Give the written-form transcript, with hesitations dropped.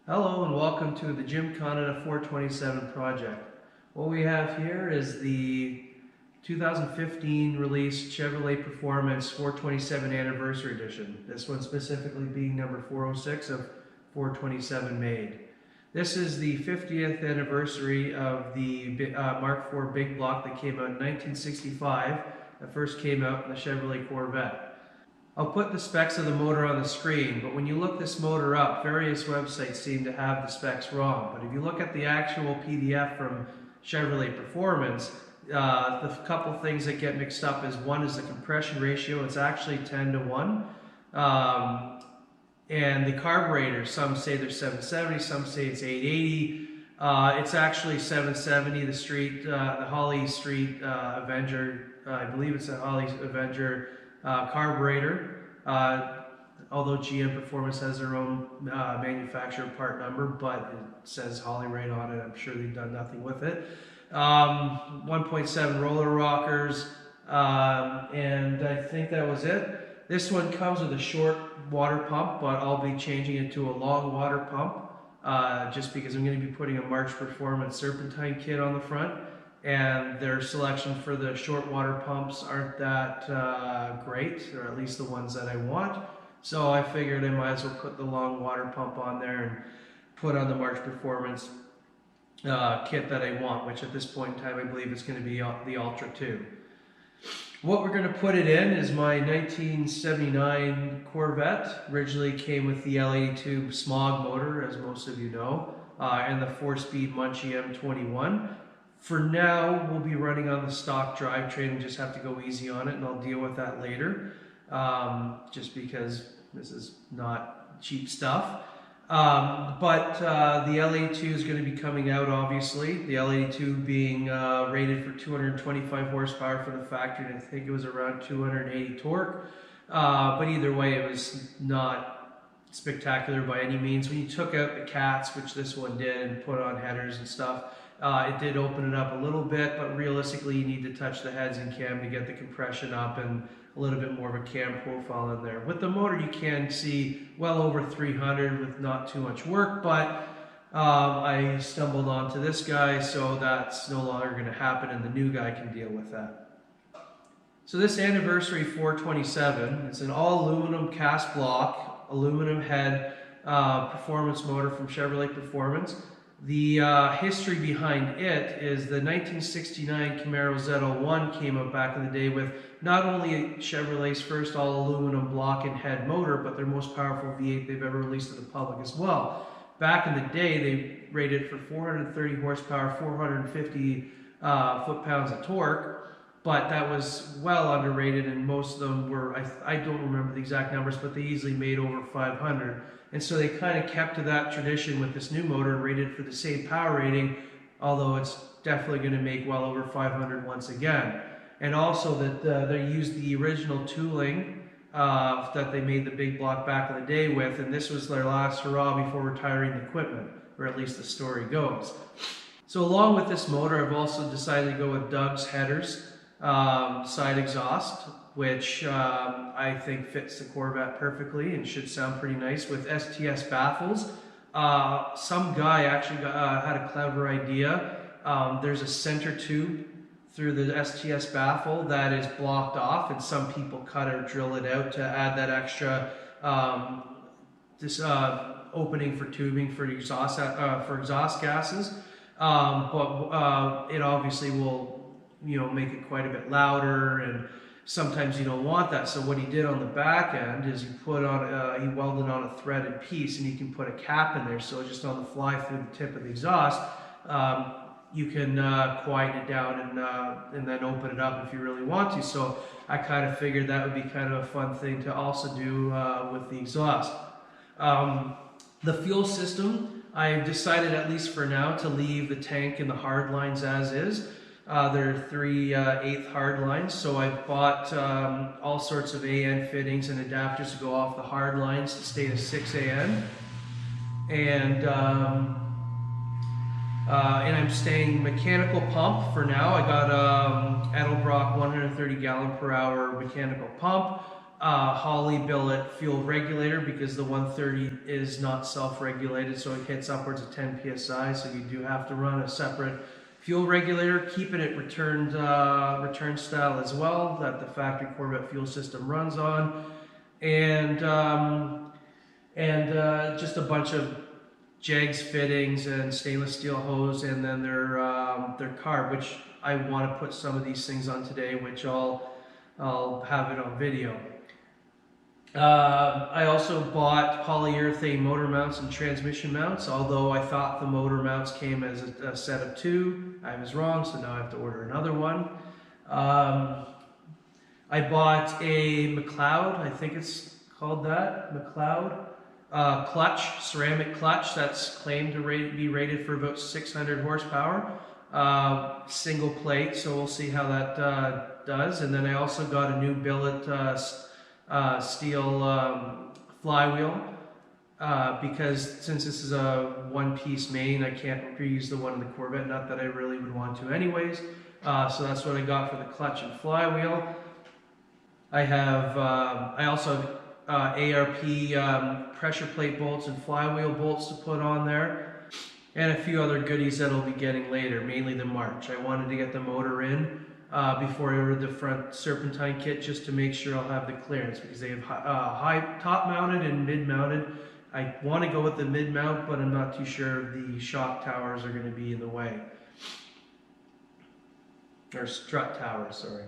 Hello and welcome to the Jim Canada 427 project. What we have here is the 2015 released Chevrolet Performance 427 Anniversary Edition. This one specifically being number 406 of 427 made. This is the 50th anniversary of the Mark IV Big Block that came out in 1965. That first came out in the Chevrolet Corvette. I'll put the specs of the motor on the screen, but when you look this motor up, various websites seem to have the specs wrong. But if you look at the actual PDF from Chevrolet Performance, the couple things that get mixed up is one is the compression ratio. It's actually 10:1. And the carburetor, some say they're 770, some say it's 880. It's actually 770, the Holly Street Avenger, I believe it's a Holly Avenger carburetor, although GM Performance has their own manufacturer part number, but it says Holly right on it. I'm sure they've done nothing with it. 1.7 roller rockers, and I think that was it. This one comes with a short water pump, but I'll be changing it to a long water pump, just because I'm going to be putting a March Performance Serpentine kit on the front. And their selection for the short water pumps aren't that great, or at least the ones that I want. So I figured I might as well put the long water pump on there and put on the March Performance kit that I want, which at this point in time I believe it's going to be the Ultra 2. What we're going to put it in is my 1979 Corvette. Originally came with the L82 smog motor, as most of you know, and the 4-speed Munchie M21. For now, we'll be running on the stock drivetrain and just have to go easy on it, and I'll deal with that later, just because this is not cheap stuff. But the L82 is going to be coming out, obviously. The L82 being rated for 225 horsepower for the factory, and I think it was around 280 torque. But either way, it was not spectacular by any means. When you took out the cats, which this one did, and put on headers and stuff, it did open it up a little bit, but realistically you need to touch the heads and cam to get the compression up and a little bit more of a cam profile in there. With the motor you can see well over 300 with not too much work, but I stumbled onto this guy, so that's no longer going to happen, and the new guy can deal with that. So this Anniversary 427, it's an all aluminum cast block, aluminum head performance motor from Chevrolet Performance. The history behind it is the 1969 Camaro Z01 came out back in the day with not only Chevrolet's first all-aluminum block and head motor, but their most powerful V8 they've ever released to the public as well. Back in the day, they rated for 430 horsepower, 450 foot-pounds of torque, but that was well underrated, and most of them were, I don't remember the exact numbers, but they easily made over 500. And so they kind of kept to that tradition with this new motor and rated for the same power rating, although it's definitely going to make well over 500 once again. And also that they used the original tooling that they made the big block back in the day with, and this was their last hurrah before retiring the equipment, or at least the story goes. So along with this motor, I've also decided to go with Doug's headers side exhaust, which I think fits the Corvette perfectly and should sound pretty nice with STS baffles. Some guy actually had a clever idea. There's a center tube through the STS baffle that is blocked off, and some people cut or drill it out to add that extra opening for tubing for exhaust gases. But it obviously will, make it quite a bit louder, and sometimes you don't want that. So what he did on the back end is he welded on a threaded piece, and you can put a cap in there, so just on the fly through the tip of the exhaust, you can quieten it down and then open it up if you really want to. So I kind of figured that would be kind of a fun thing to also do with the exhaust. The fuel system, I've decided, at least for now, to leave the tank and the hard lines as is. There are 3/8 hard lines, so I've bought all sorts of AN fittings and adapters to go off the hard lines to stay to 6 AN. And I'm staying mechanical pump for now. I got Edelbrock 130 gallon per hour mechanical pump. Holley billet fuel regulator, because the 130 is not self-regulated, so it hits upwards of 10 psi. So you do have to run a separate fuel regulator, keeping it return style as well, that the factory Corvette fuel system runs on, and just a bunch of jegs fittings and stainless steel hose, and then their carb, which I want to put some of these things on today, which I'll have it on video. I also bought polyurethane motor mounts and transmission mounts, although I thought the motor mounts came as a set of 2. I was wrong, so now I have to order another one. I bought a McLeod, I think it's called that, McLeod, clutch, ceramic clutch, that's claimed to be rated for about 600 horsepower. Single plate, so we'll see how that does. And then I also got a new billet steel flywheel, because since this is a one-piece main, I can't reuse the one in the Corvette, not that I really would want to anyways. So that's what I got for the clutch and flywheel. I also have ARP pressure plate bolts and flywheel bolts to put on there, and a few other goodies that I'll be getting later, mainly the March. I wanted to get the motor in before I ordered the front serpentine kit, just to make sure I'll have the clearance, because they have high top mounted and mid mounted. I want to go with the mid mount, but I'm not too sure if the shock towers are going to be in the way, or strut towers, sorry.